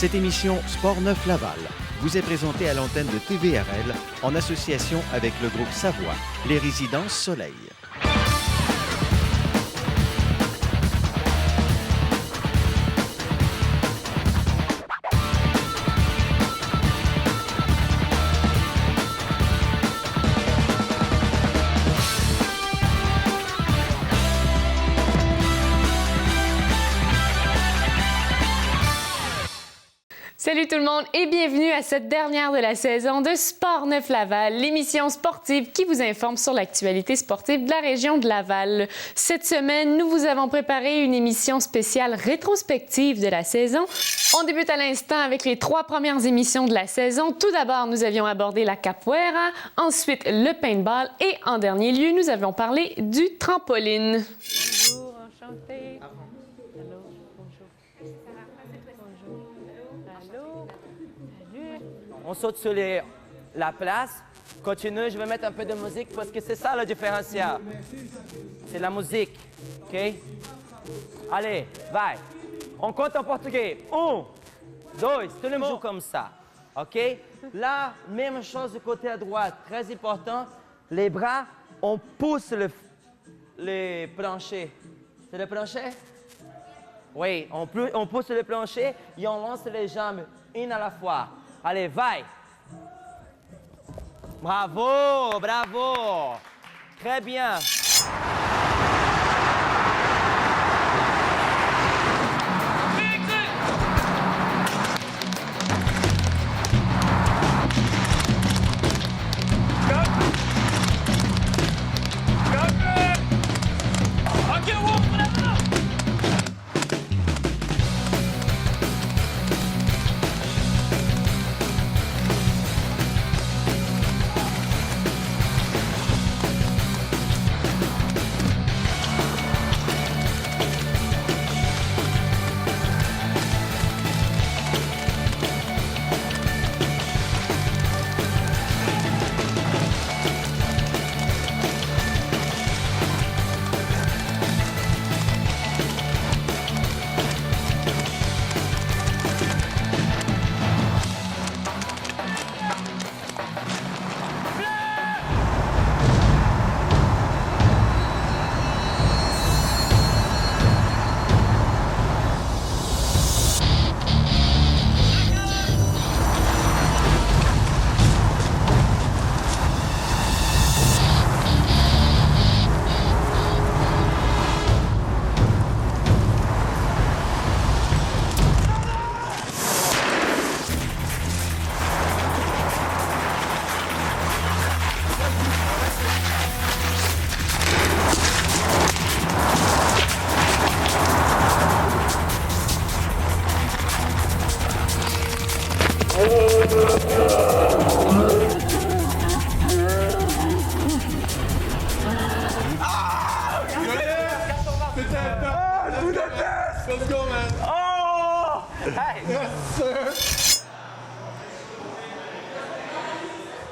Cette émission Sport Neuf Laval vous est présentée à l'antenne de TVRL en association avec le groupe Savoie, les Résidences Soleil. Salut tout le monde et bienvenue à cette dernière de la saison de Sport Neuf Laval, l'émission sportive qui vous informe sur l'actualité sportive de la région de Laval. Cette semaine, nous vous avons préparé une émission spéciale rétrospective de la saison. On débute à l'instant avec les 3 premières émissions de la saison. Tout d'abord, nous avions abordé la capoeira, ensuite le paintball et en dernier lieu, nous avions parlé du trampoline. Bonjour, enchantée. On saute sur la place. Continue, je vais mettre un peu de musique parce que c'est ça le différentiel. C'est la musique, OK? Allez, vai. On compte en portugais. 1, 2, tout le monde joue comme ça, OK? Là, même chose du côté à droite, très important. Les bras, on pousse les planchers. C'est le plancher? Oui, on pousse le plancher et on lance les jambes une à la fois. Allez, vai! Bravo, bravo! Très bien!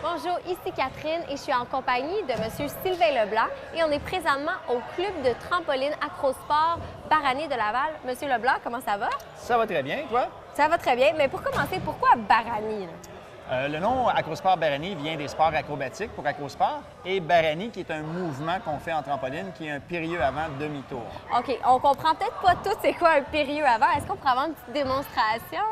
Bonjour, ici Catherine et je suis en compagnie de M. Sylvain Leblanc et on est présentement au club de trampoline acrosport Barany de Laval. Monsieur Leblanc, comment ça va? Ça va très bien, toi? Ça va très bien, mais pour commencer, pourquoi Barany? Le nom Acrosport Barany vient des sports acrobatiques pour acrosport et Barany qui est un mouvement qu'on fait en trampoline qui est un période avant demi-tour. OK, on comprend peut-être pas tout c'est quoi un période avant. Est-ce qu'on pourrait avoir une petite démonstration?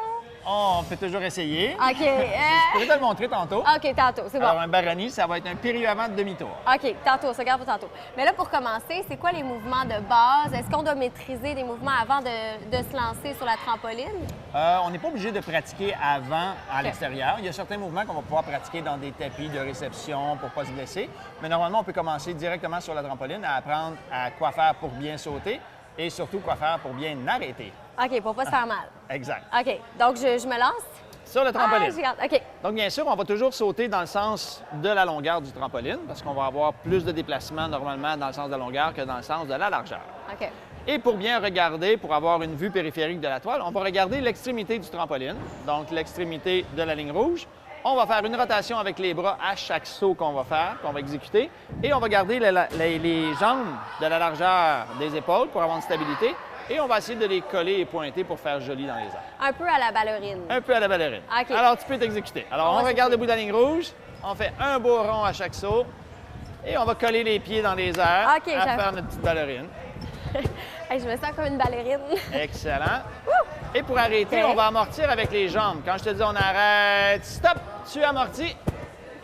On peut toujours essayer. OK. Je pourrais te le montrer tantôt. OK, tantôt, c'est bon. Alors, un Barany, ça va être un période avant demi-tour. OK, tantôt, on se regarde pour tantôt. Mais là, pour commencer, c'est quoi les mouvements de base? Est-ce qu'on doit maîtriser les mouvements avant de se lancer sur la trampoline? On n'est pas obligé de pratiquer avant à l'extérieur. Il y a certains mouvements qu'on va pouvoir pratiquer dans des tapis de réception pour ne pas se blesser. Mais normalement, on peut commencer directement sur la trampoline à apprendre à quoi faire pour bien sauter et surtout quoi faire pour bien arrêter. OK, pour pas se faire mal. Exact. OK, donc je me lance? Sur le trampoline. Ah, je regarde. OK. Donc, bien sûr, on va toujours sauter dans le sens de la longueur du trampoline parce qu'on va avoir plus de déplacement normalement dans le sens de la longueur que dans le sens de la largeur. OK. Et pour bien regarder, pour avoir une vue périphérique de la toile, on va regarder l'extrémité du trampoline, donc l'extrémité de la ligne rouge. On va faire une rotation avec les bras à chaque saut qu'on va faire, qu'on va exécuter. Et on va garder les jambes de la largeur des épaules pour avoir une stabilité. Et on va essayer de les coller et pointer pour faire joli dans les airs. Un peu à la ballerine. Un peu à la ballerine. OK. Alors, tu peux t'exécuter. Alors, on va regarde essayer. le bout de la ligne rouge, on fait un beau rond à chaque saut et on va coller les pieds dans les airs OK, à j'avoue. faire notre petite ballerine. Hey, je me sens comme une ballerine. Excellent. Et pour arrêter, OK. on va amortir avec les jambes. Quand je te dis on arrête, stop, tu amortis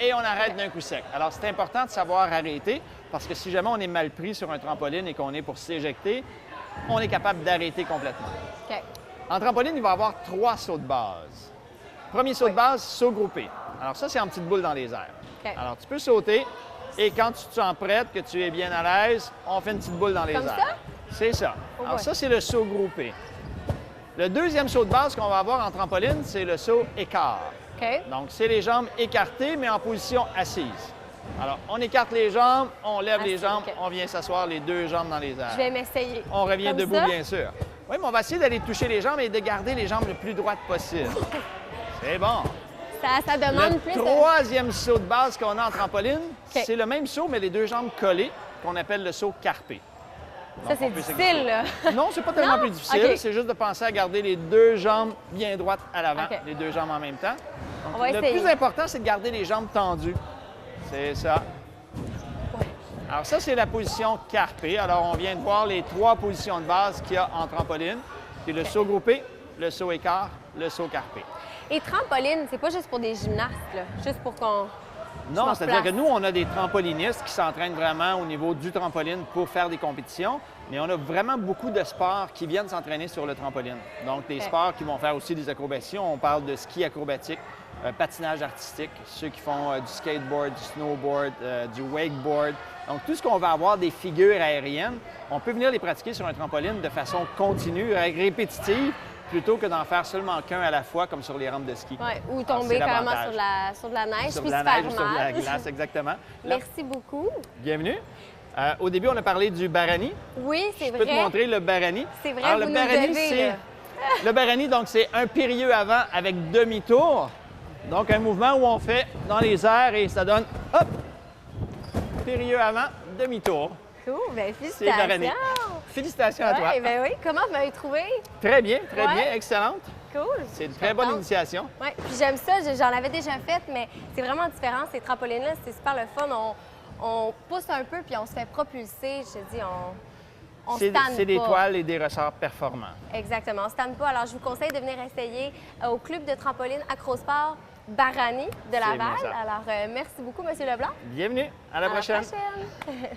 et on arrête d'un coup sec. Alors, c'est important de savoir arrêter parce que si jamais on est mal pris sur un trampoline et qu'on est pour s'éjecter, on est capable d'arrêter complètement. OK. En trampoline, il va y avoir 3 sauts de base. Premier saut de base, saut groupé. Alors ça, c'est en petite boule dans les airs. OK. Alors, tu peux sauter et quand tu te sens prête, que tu es bien à l'aise, on fait une petite boule dans les Comme airs. ça? C'est ça. Oh Alors boy. ça, c'est le saut groupé. Le deuxième saut de base qu'on va avoir en trampoline, c'est le saut écart. OK. Donc, c'est les jambes écartées, mais en position assise. Alors, on écarte les jambes, on lève les Assis, jambes, OK. on vient s'asseoir les 2 jambes dans les airs. Je vais m'essayer. On revient Comme debout, ça? bien sûr. Oui, mais on va essayer d'aller toucher les jambes et de garder les jambes le plus droites possible. C'est bon. Ça demande Le plus troisième saut de base qu'on a en trampoline, OK. c'est le même saut, mais les 2 jambes collées, qu'on appelle le saut carpé. Ça, c'est on peut difficile, là. Non, c'est pas tellement Non? plus difficile. OK. C'est juste de penser à garder les 2 jambes bien droites à l'avant, OK. les 2 jambes en même temps. Donc, On va le essayer. plus important, c'est de garder les jambes tendues. C'est ça. Alors ça, c'est la position carpé. Alors, on vient de voir les 3 positions de base qu'il y a en trampoline. C'est le saut groupé, le saut écart, le saut carpé. Et trampoline, c'est pas juste pour des gymnastes, là. Juste pour qu'on... Non, me c'est-à-dire que replace. nous, on a des trampolinistes qui s'entraînent vraiment au niveau du trampoline pour faire des compétitions, mais on a vraiment beaucoup de sports qui viennent s'entraîner sur le trampoline. Donc, des OK. sports qui vont faire aussi des acrobaties. On parle de ski acrobatique, patinage artistique, ceux qui font du skateboard, du snowboard, du wakeboard. Donc, tout ce qu'on va avoir des figures aériennes, on peut venir les pratiquer sur un trampoline de façon continue, répétitive, plutôt que d'en faire seulement qu'un à la fois, comme sur les rampes de ski. Ouais, ou Alors, tomber c'est carrément l'avantage. sur de la neige, Sur puis de la se faire neige ou sur de la mal. glace, exactement. Là, Merci beaucoup. bienvenue. Au début, on a parlé du barani. Oui, c'est Je peux te vrai. montrer le barani. C'est vrai, Alors, vous le nous barani, devez, c'est... là. Le barani, donc, c'est un périlleux avant avec demi-tour. Donc, un mouvement où on fait dans les airs et ça donne, hop, périlleux avant, demi-tour. Cool, bien C'est le barani. félicitations. Félicitations à toi. Ouais, ben oui, comment vous m'avez trouvé? Très bien, Ouais. excellente. Cool. C'est une Je suis très bonne contente. initiation. Oui, puis j'aime ça, j'en avais déjà fait, mais c'est vraiment différent. Ces trampolines-là, c'est super le fun. On pousse un peu, puis on se fait propulser. Je te dis, on C'est stanne des pas. toiles et des ressorts performants. Exactement, on stanne pas. Alors, je vous conseille de venir essayer au club de trampoline Acrosport Barani de bien Laval. ça. Alors, merci beaucoup, M. Leblanc. Bienvenue. À la prochaine. À la prochaine.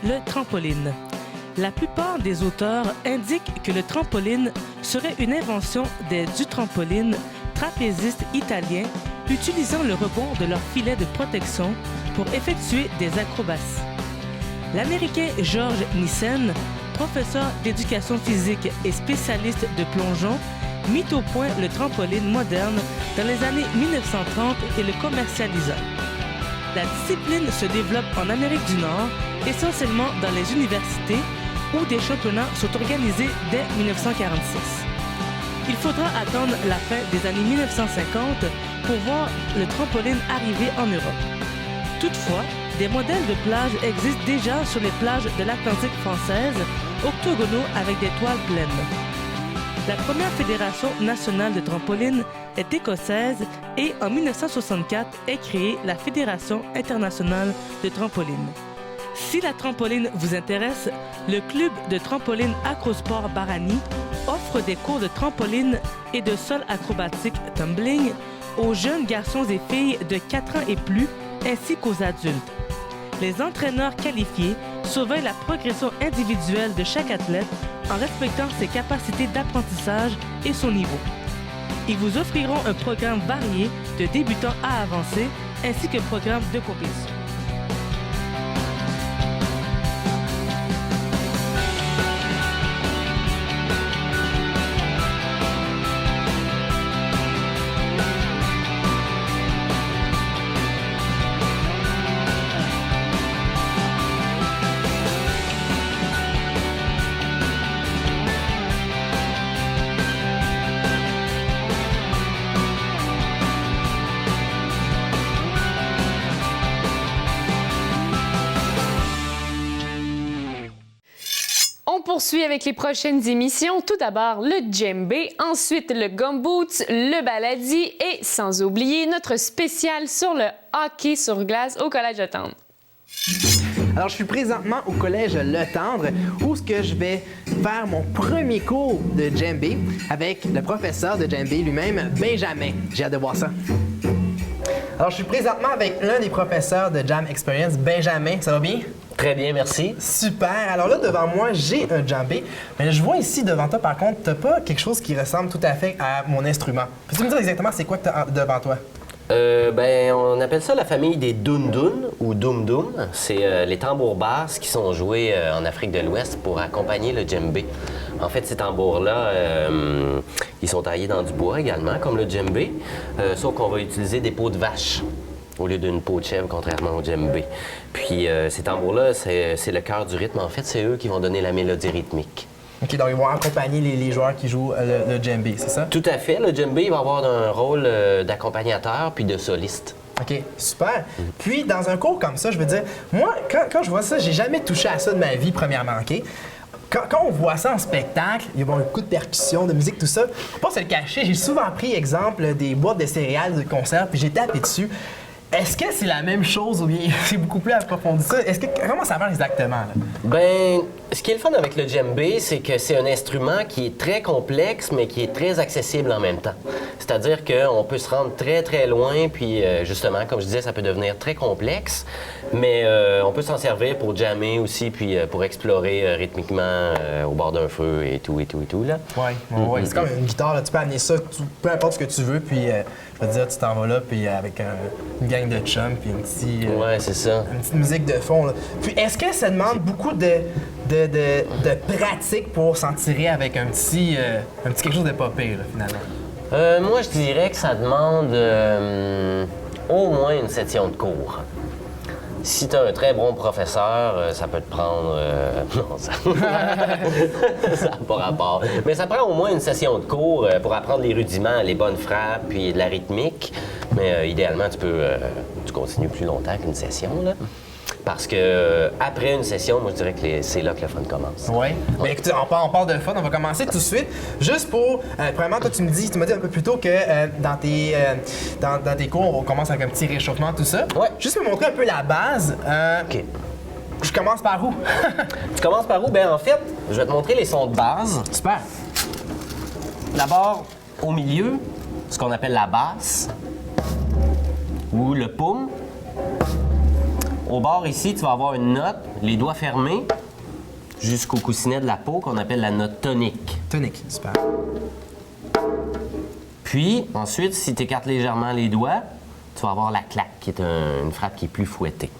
Le trampoline. La plupart des auteurs indiquent que le trampoline serait une invention du trampoline trapézistes italiens utilisant le rebond de leur filet de protection pour effectuer des acrobaties. L'Américain George Nissen, professeur d'éducation physique et spécialiste de plongeon, mit au point le trampoline moderne dans les années 1930 et le commercialisa. La discipline se développe en Amérique du Nord, essentiellement dans les universités, où des championnats sont organisés dès 1946. Il faudra attendre la fin des années 1950 pour voir le trampoline arriver en Europe. Toutefois, des modèles de plage existent déjà sur les plages de l'Atlantique française, octogonaux avec des toiles pleines. La première fédération nationale de trampoline est écossaise et en 1964 est créée la Fédération internationale de trampoline. Si la trampoline vous intéresse, le club de trampoline Acrosport Barani offre des cours de trampoline et de sol acrobatique tumbling aux jeunes garçons et filles de 4 ans et plus, ainsi qu'aux adultes. Les entraîneurs qualifiés surveillent la progression individuelle de chaque athlète en respectant ses capacités d'apprentissage et son niveau. Ils vous offriront un programme varié de débutants à avancés ainsi que programme de compétition. poursuit avec les prochaines émissions. Tout d'abord, le djembé, ensuite le gumboots, le baladi et sans oublier notre spécial sur le hockey sur glace au Collège Le Tendre. Alors, je suis présentement au Collège Le Tendre où ce que je vais faire mon premier cours de djembé avec le professeur de djembé lui-même, Benjamin. J'ai hâte de voir ça. Alors, je suis présentement avec l'un des professeurs de Jam Experience, Benjamin. Ça va bien? Très bien, merci. Super. Alors là, devant moi, j'ai un djembé. Mais je vois ici, devant toi, par contre, t'as pas quelque chose qui ressemble tout à fait à mon instrument. Peux-tu me dire exactement c'est quoi que t'as devant toi? On appelle ça la famille des dundun ou dum-dum. C'est les tambours basses qui sont joués en Afrique de l'Ouest pour accompagner le djembé. En fait, ces tambours-là, ils sont taillés dans du bois également, comme le djembé, sauf qu'on va utiliser des peaux de vache au lieu d'une peau de chèvre, contrairement au djembé. Puis ces tambours-là, c'est le cœur du rythme. En fait, c'est eux qui vont donner la mélodie rythmique. OK, donc ils vont accompagner les joueurs qui jouent le djembé, c'est ça? Tout à fait. Le djembé, il va avoir un rôle d'accompagnateur puis de soliste. OK, super. Puis, dans un cours comme ça, je veux dire, moi, quand je vois ça, j'ai jamais touché à ça de ma vie, premièrement, OK? Quand on voit ça en spectacle, il y a un coup de percussion, de musique, tout ça, faut pas se le cacher, j'ai souvent pris, exemple, des boîtes de céréales de concert, puis j'ai tapé dessus. Est-ce que c'est la même chose ou bien c'est beaucoup plus approfondi ça? Comment ça marche exactement, là? Ben, ce qui est le fun avec le djembé, c'est que c'est un instrument qui est très complexe, mais qui est très accessible en même temps. C'est-à-dire qu'on peut se rendre très, très loin, puis justement, comme je disais, ça peut devenir très complexe, mais on peut s'en servir pour jammer aussi, puis pour explorer rythmiquement au bord d'un feu et tout, là. Oui, c'est comme une guitare, là. Tu peux amener ça, peu importe ce que tu veux, puis je veux dire, tu t'en vas là, puis avec une gang de chums, puis un petit... ouais, c'est ça. Une petite musique de fond, là. Puis est-ce que ça demande beaucoup de pratique pour s'en tirer avec un petit quelque chose de pas pire, là, finalement? Moi, je dirais que ça demande au moins une session de cours. Si tu as un très bon professeur, ça peut te prendre... Non, ça n'a pas rapport. Mais ça prend au moins une session de cours pour apprendre les rudiments, les bonnes frappes, puis de la rythmique. Mais idéalement, tu continues plus longtemps qu'une session, là. Parce que après une session, moi, je dirais que c'est là que le fun commence. Oui. Mais écoute, on parle de fun, on va commencer tout de suite. Juste pour, premièrement, toi, tu m'as dit un peu plus tôt que dans tes cours, on commence avec un petit réchauffement, tout ça. Ouais. Juste me montrer un peu la base. OK. Je commence par où? Tu commences par où? Bien, en fait, je vais te montrer les sons de base. Super. D'abord, au milieu, ce qu'on appelle la basse ou le poum. Au bord ici, tu vas avoir une note, les doigts fermés, jusqu'au coussinet de la peau qu'on appelle la note tonique. Tonique, super. Puis, ensuite, si tu écartes légèrement les doigts, tu vas avoir la claque, qui est une frappe qui est plus fouettée.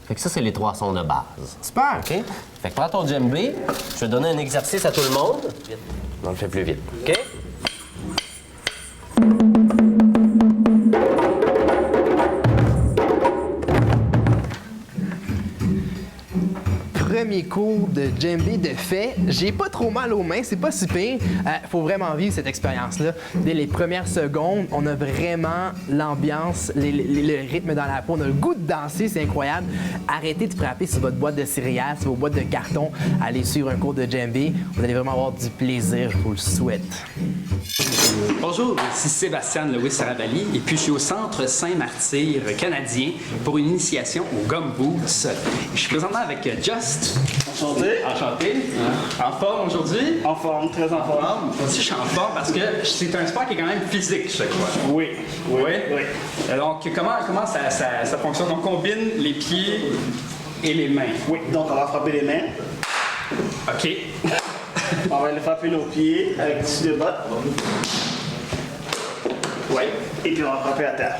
Fait que ça, c'est les 3 sons de base. Super. OK? Fait que prends ton djembé, je vais donner un exercice à tout le monde. On le fait plus vite. OK? Premier cours de djembé de fait. J'ai pas trop mal aux mains, c'est pas si pire. Faut vraiment vivre cette expérience-là. Dès les premières secondes, on a vraiment l'ambiance, le rythme dans la peau, on a le goût de danser, c'est incroyable. Arrêtez de frapper sur votre boîte de céréales, sur vos boîtes de carton. Allez suivre un cours de djembé. Vous allez vraiment avoir du plaisir, je vous le souhaite. Bonjour, ici Sébastien Lewis Sarabali et puis je suis au Centre Saint-Martyr canadien pour une initiation au gumboots. Je suis présentement avec Just. Enchanté. Enchanté. En forme aujourd'hui? En forme, très en forme. Moi aussi, je suis en forme parce que c'est un sport qui est quand même physique, je crois. Oui. Donc, comment ça fonctionne? On combine les pieds et les mains. Oui, donc on va frapper les mains. OK. On va aller frapper nos pieds avec dessus de bottes. Oui. Et puis on va frapper à terre.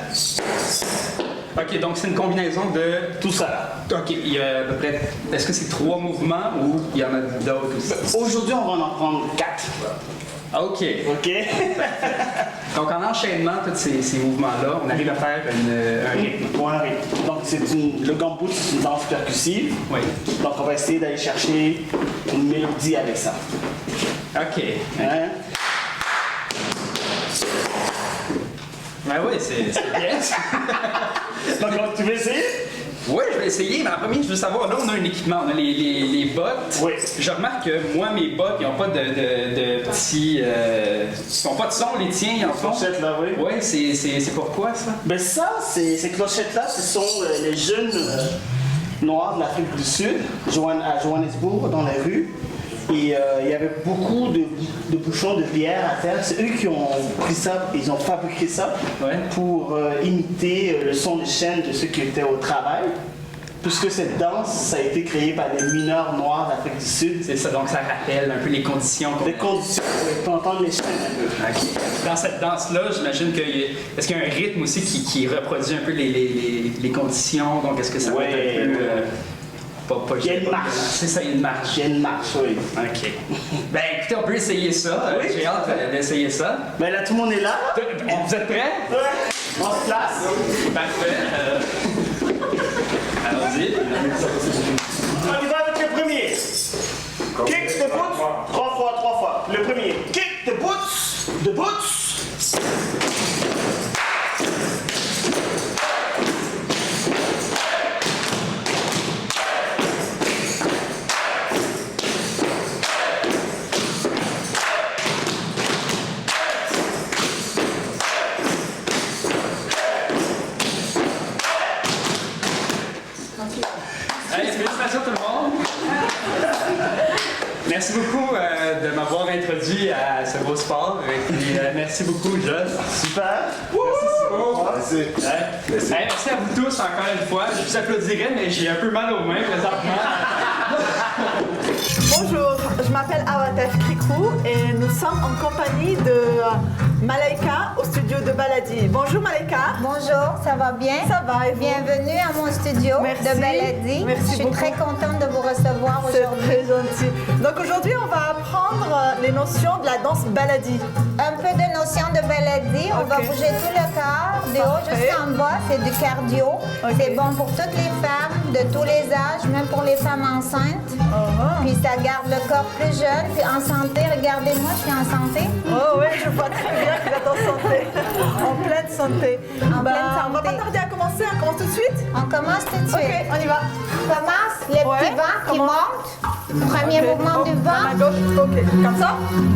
OK, donc c'est une combinaison de... Tout ça. OK, il y a à peu près... Est-ce que c'est 3 mouvements ou il y en a d'autres aussi? Aujourd'hui, on va en prendre 4. OK. OK? Donc en enchaînement, tous ces mouvements-là, on arrive à faire un rythme. Ouais, un rythme. Donc le gumboot, c'est une danse percussive. Oui. Donc on va essayer d'aller chercher une mélodie avec ça. OK. Hein? Ben oui, c'est bien. Donc tu veux essayer? Oui, je vais essayer, mais en premier, je veux savoir, là, on a un équipement, on a les bottes. Oui. Je remarque que moi, mes bottes, ils n'ont pas de petits... ils n'ont pas de son, les tiens, ils en font. Clochettes, là, oui. Oui, c'est pourquoi, ça? Ben ça, ces clochettes-là, ce sont les jeunes noirs de l'Afrique du Sud, à Johannesburg, dans les rues. Et il y avait beaucoup de bouchons de bière à terre. C'est eux qui ont pris ça, ils ont fabriqué ça pour imiter le son des chaînes de ceux qui étaient au travail. Puisque cette danse, ça a été créé par des mineurs noirs d'Afrique du Sud. C'est ça, donc ça rappelle un peu les conditions. Les conditions, on peut entendre les chaînes un peu. Okay. Dans cette danse-là, j'imagine est-ce qu'il y a un rythme aussi qui reproduit un peu les conditions? Donc est-ce que ça va être un peu... il y a une marche. C'est ça, il y a une marche. Il y a une marche, oui. OK. Ben écoutez, on peut essayer ça. Oui. J'ai hâte d'essayer ça. Ben là, tout le monde est là. Vous êtes prêts? Ouais. On se place. Parfait. Allons-y. On y va avec le premier. Kick the boots. 3 fois. Le premier. Kick the boots. The boots. Allez, félicitations tout le monde. Merci beaucoup de m'avoir introduit à ce beau sport. Et puis, merci beaucoup, Joss. Super. Merci. Merci à vous tous encore une fois. Je vous applaudirais, mais j'ai un peu mal aux mains présentement. Bonjour, je m'appelle Awatef Krikou et nous sommes en compagnie de Malaika au studio de Baladi. Bonjour Malaika. Bonjour, ça va bien? Ça va et vous? Bienvenue à mon studio de Baladi. Merci Je suis beaucoup. très contente de vous recevoir C'est aujourd'hui. très gentil. Donc aujourd'hui, on va apprendre les notions de la danse Baladi. Un peu de notion de Baladi. On va bouger tout le corps, du haut jusqu'en bas. C'est du cardio. C'est bon pour toutes les femmes, de tous les âges, même pour les femmes enceintes. Puis ça garde le corps plus jeune, puis en santé. Regardez-moi, je suis en santé. Oh oui, je vois très bien que vous êtes en santé. En pleine santé. En pleine santé. On va pas tarder à commencer. On commence tout de suite? On commence tout de suite. Ok, on y va. On commence le petit vent qui monte. Premier mouvement du vent. À gauche, ok. Comme ça?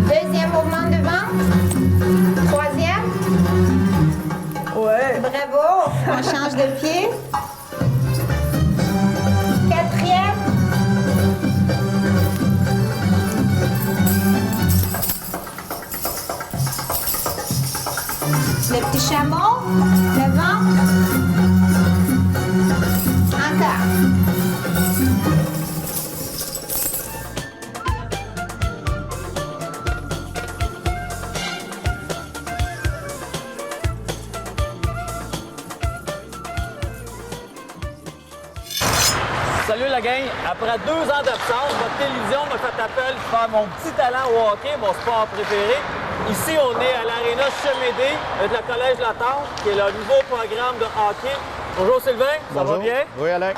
Deuxième mouvement du vent. Troisième. Ouais. Bravo. On change de pied. Quatrième. Le petit chameau. Le ventre. Encore. Salut la gang! Après 2 ans d'absence, votre télévision m'a fait appel pour faire mon petit talent au hockey, mon sport préféré. Ici, on est à l'Aréna Chemédé avec le Collège Latente, qui est le nouveau programme de hockey. Bonjour Sylvain, ça va bien? Oui, Alain.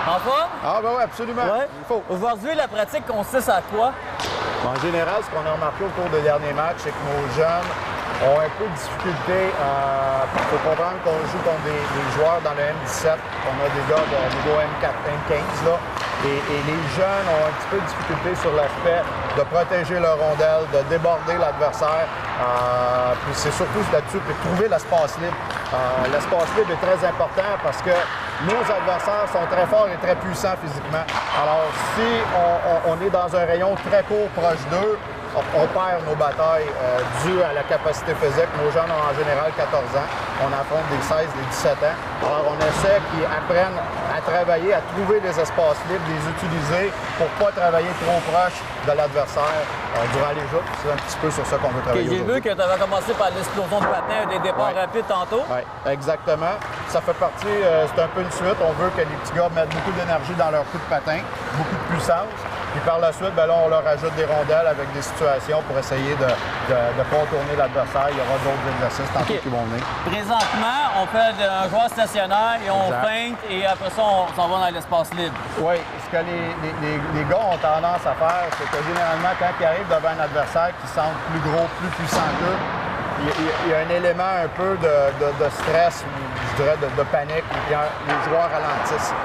En forme? Ah ben oui, absolument. Ouais. Il faut. Aujourd'hui, la pratique consiste à quoi? En général, ce qu'on a remarqué au cours des derniers matchs, c'est que nos jeunes ont un peu de difficulté. Il faut comprendre qu'on joue contre des joueurs dans le M17. On a des gars de niveau M4, M15, là. Et les jeunes ont un petit peu de difficulté sur l'aspect de protéger leur rondelle, de déborder l'adversaire. Puis c'est surtout là-dessus que trouver l'espace libre. L'espace libre est très important parce que nos adversaires sont très forts et très puissants physiquement. Alors, si on est dans un rayon très court proche d'eux, on perd nos batailles dues à la capacité physique. Nos jeunes ont en général 14 ans. On affronte des 16, des 17 ans. Alors, on essaie qu'ils apprennent à travailler, à trouver des espaces libres, les utiliser pour ne pas travailler trop proche de l'adversaire durant les jeux. C'est un petit peu sur ça qu'on veut travailler. J'ai vu que tu avais commencé par l'explosion de patin, des départs rapides tantôt. Oui, exactement. Ça fait partie, c'est un peu une suite. On veut que les petits gars mettent beaucoup d'énergie dans leur coup de patin, beaucoup de puissance. Puis par la suite, ben là, on leur ajoute des rondelles avec des situations pour essayer de contourner l'adversaire. Il y aura d'autres exercices tantôt qui vont venir. Présentement, on fait un joueur stationnaire et on feinte et après ça, on s'en va dans l'espace libre. Oui, ce que les gars ont tendance à faire, c'est que généralement, quand ils arrivent devant un adversaire qui semble plus gros, plus puissant qu'eux, il y a un élément un peu de stress, ou je dirais de panique, et puis les joueurs ralentissent.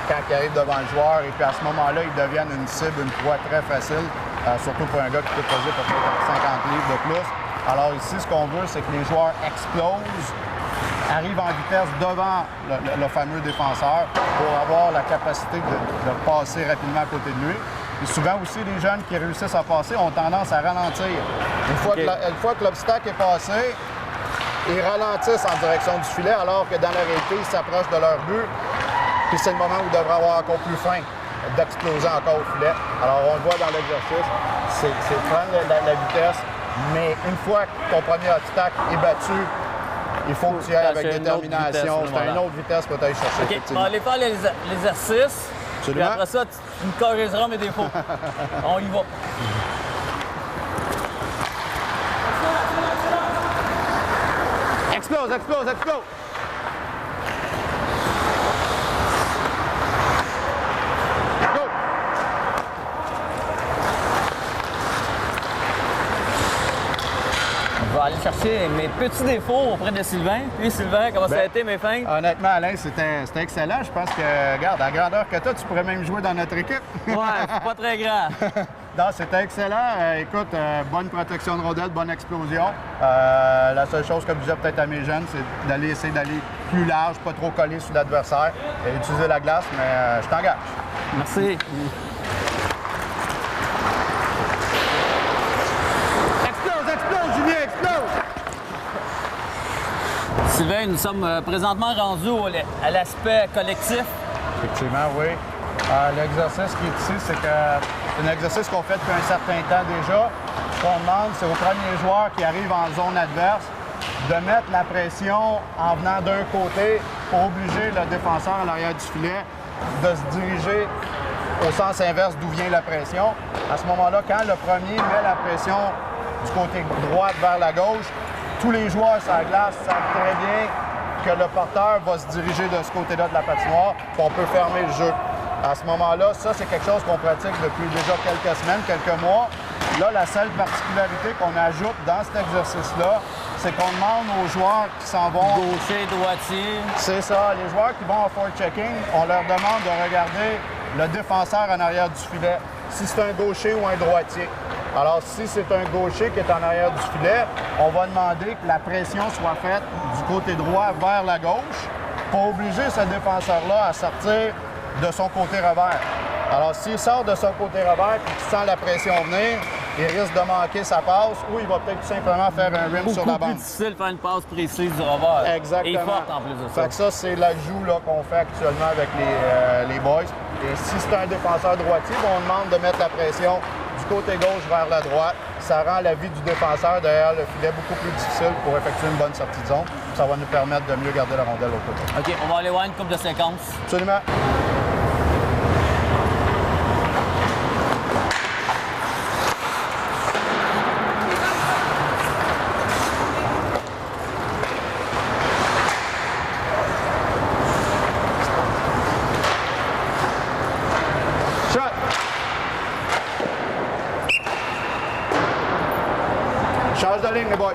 quand ils arrivent devant le joueur. Et puis à ce moment-là, ils deviennent une cible, une proie très facile, surtout pour un gars qui peut peser peut-être 50 livres de plus. Alors ici, ce qu'on veut, c'est que les joueurs explosent, arrivent en vitesse devant le fameux défenseur pour avoir la capacité de passer rapidement à côté de lui. Et souvent aussi, les jeunes qui réussissent à passer ont tendance à ralentir. Une fois que l'obstacle est passé, ils ralentissent en direction du filet, alors que dans la réalité, ils s'approchent de leur but. Puis c'est le moment où ils devraient avoir encore plus faim d'exploser encore au filet. Alors on le voit dans l'exercice, c'est prendre la vitesse, mais une fois que ton premier obstacle est battu, il faut que tu ailles avec détermination. C'est une autre vitesse pour t'aller chercher. OK, on va aller faire l'exercice. Puis après ça, tu me corrigeras mes défauts. On y va. Explose, explose, explose! Je vais aller chercher mes petits défauts auprès de Sylvain. Puis Sylvain, comment ça a été mes fins? Honnêtement, Alain, c'était excellent. Je pense que, regarde, à la grandeur que toi, tu pourrais même jouer dans notre équipe. Ouais, c'est pas très grand. Non, c'était excellent. Écoute, bonne protection de rondelle, bonne explosion. La seule chose que je disais peut-être à mes jeunes, c'est d'aller essayer d'aller plus large, pas trop collé sur l'adversaire et utiliser la glace, mais je t'engage. Merci. Sylvain, nous sommes présentement rendus à l'aspect collectif. Effectivement, oui. L'exercice qui est ici, c'est un exercice qu'on fait depuis un certain temps déjà. Ce qu'on demande, c'est aux premiers joueurs qui arrivent en zone adverse de mettre la pression en venant d'un côté pour obliger le défenseur à l'arrière du filet de se diriger au sens inverse d'où vient la pression. À ce moment-là, quand le premier met la pression du côté droite vers la gauche, tous les joueurs sur la glace savent très bien que le porteur va se diriger de ce côté-là de la patinoire, puis on peut fermer le jeu. À ce moment-là, ça, c'est quelque chose qu'on pratique depuis déjà quelques semaines, quelques mois. Là, la seule particularité qu'on ajoute dans cet exercice-là, c'est qu'on demande aux joueurs qui s'en vont... Gaucher, droitier. C'est ça. Les joueurs qui vont en forechecking, on leur demande de regarder le défenseur en arrière du filet, si c'est un gaucher ou un droitier. Alors, si c'est un gaucher qui est en arrière du filet, on va demander que la pression soit faite du côté droit vers la gauche pour obliger ce défenseur-là à sortir de son côté revers. Alors, s'il sort de son côté revers et qu'il sent la pression venir, il risque de manquer sa passe ou il va peut-être tout simplement faire un rim sur la bande. C'est plus difficile de faire une passe précise du revers. Exactement. Et forte en plus de ça. Fait que ça, c'est l'ajout qu'on fait actuellement avec les boys. Et si c'est un défenseur droitier, on demande de mettre la pression du côté gauche vers la droite. Ça rend la vie du défenseur derrière le filet beaucoup plus difficile pour effectuer une bonne sortie de zone. Ça va nous permettre de mieux garder la rondelle au côté. OK, on va aller voir une couple de séquences. Absolument. Change de ligne, les boys.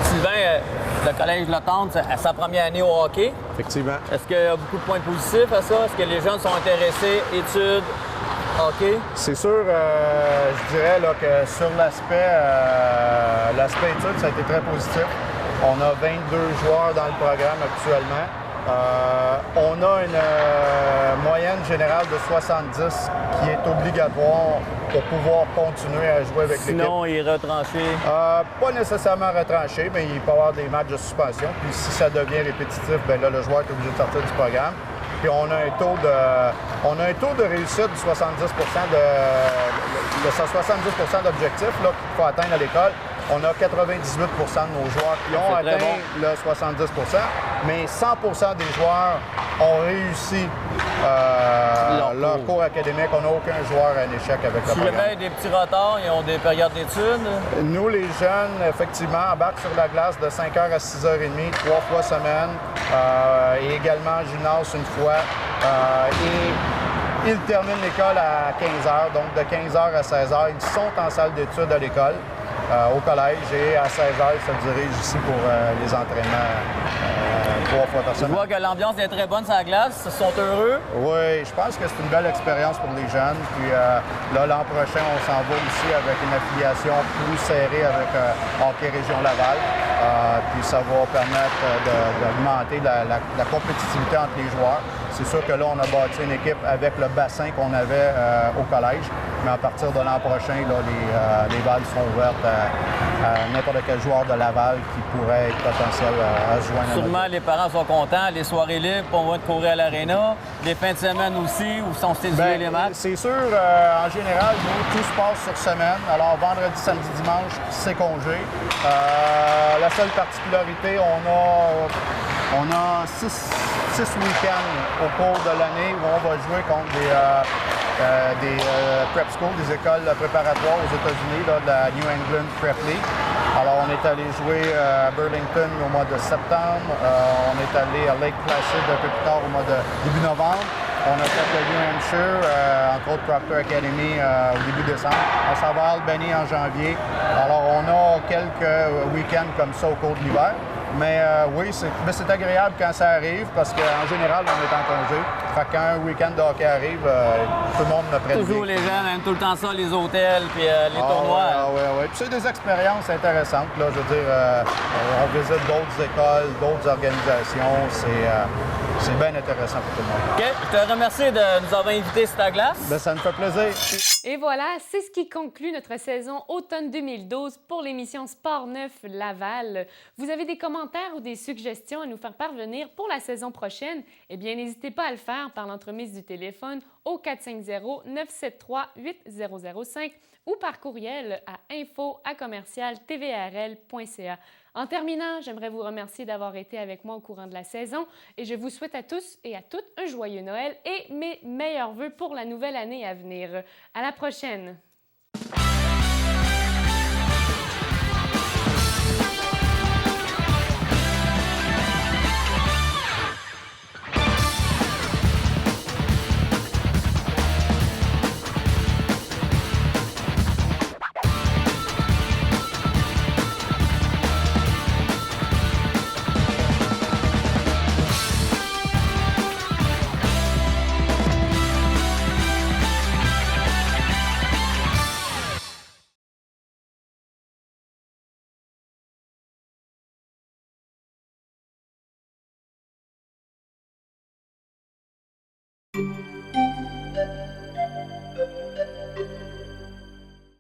Sylvain, le collège Le Tendre, c'est à sa première année au hockey. Effectivement. Est-ce qu'il y a beaucoup de points positifs à ça? Est-ce que les jeunes sont intéressés, études, hockey? C'est sûr, je dirais là, que sur l'aspect études, ça a été très positif. On a 22 joueurs dans le programme actuellement. On a une moyenne générale de 70 qui est obligatoire pour pouvoir continuer à jouer avec l'équipe. Sinon, il est retranché? Pas nécessairement retranché, mais il peut y avoir des matchs de suspension. Puis si ça devient répétitif, bien là, le joueur est obligé de sortir du programme. Puis on a un taux de réussite de 70 de 70 d'objectifs qu'il faut atteindre à l'école. On a 98 de nos joueurs qui ont atteint le 70 mais 100 des joueurs ont réussi leur cours académique. On n'a aucun joueur en échec avec le programme. Si jamais des petits retards, ils ont des périodes d'études? Nous, les jeunes, effectivement, embarquent sur la glace de 5h à 6h30, 3 fois semaine, et également en gymnase une fois. Et ils terminent l'école à 15h, donc de 15h à 16h, ils sont en salle d'études à l'école. Au collège et à 16h, ils se dirigent ici pour les entraînements 3 fois par Je semaine. vois que l'ambiance est très bonne sur la glace. Ils sont heureux. Oui, je pense que c'est une belle expérience pour les jeunes. Puis là, l'an prochain, on s'en va aussi avec une affiliation plus serrée avec Hockey Région Laval. Puis ça va permettre d'augmenter la compétitivité entre les joueurs. C'est sûr que là, on a bâti une équipe avec le bassin qu'on avait au collège. Mais à partir de l'an prochain, là, les valves sont ouvertes à n'importe quel joueur de Laval qui pourrait être potentiel à se joindre à notre Sûrement, les parents sont contents. Les soirées libres, on va courir à l'aréna. Les fins de semaine aussi, où sont séduits les matchs. C'est sûr, en général, nous, tout se passe sur semaine. Alors, vendredi, samedi, dimanche, c'est congé. La seule particularité, on a six week-ends au cours de l'année où on va jouer contre des prep schools, des écoles préparatoires aux États-Unis, là, de la New England Prep League. Alors, on est allé jouer à Burlington au mois de septembre. On est allé à Lake Placid un peu plus tard au mois de début novembre. On a fait le New Hampshire, entre autres Proctor Academy au début décembre. On s'en va à Albany en janvier. Alors, on a quelques week-ends comme ça au cours de l'hiver. Mais oui, c'est agréable quand ça arrive parce qu'en général, on est en congé. Fait que quand un week-end de hockey arrive, tout le monde le prenne. Toujours les jeunes aiment tout le temps ça, les hôtels puis les tournois. Oui. Puis c'est des expériences intéressantes. Là, je veux dire, on visite d'autres écoles, d'autres organisations. C'est bien intéressant pour tout le monde. OK. Je te remercie de nous avoir invités sur ta glace. Bien, ça me fait plaisir. Et voilà, c'est ce qui conclut notre saison automne 2012 pour l'émission Sport Neuf Laval. Vous avez des commentaires ou des suggestions à nous faire parvenir pour la saison prochaine? Eh bien, n'hésitez pas à le faire par l'entremise du téléphone au 450-973-8005 ou par courriel à info@commercial-tvrl.ca. En terminant, j'aimerais vous remercier d'avoir été avec moi au courant de la saison et je vous souhaite à tous et à toutes un joyeux Noël et mes meilleurs vœux pour la nouvelle année à venir. À la prochaine!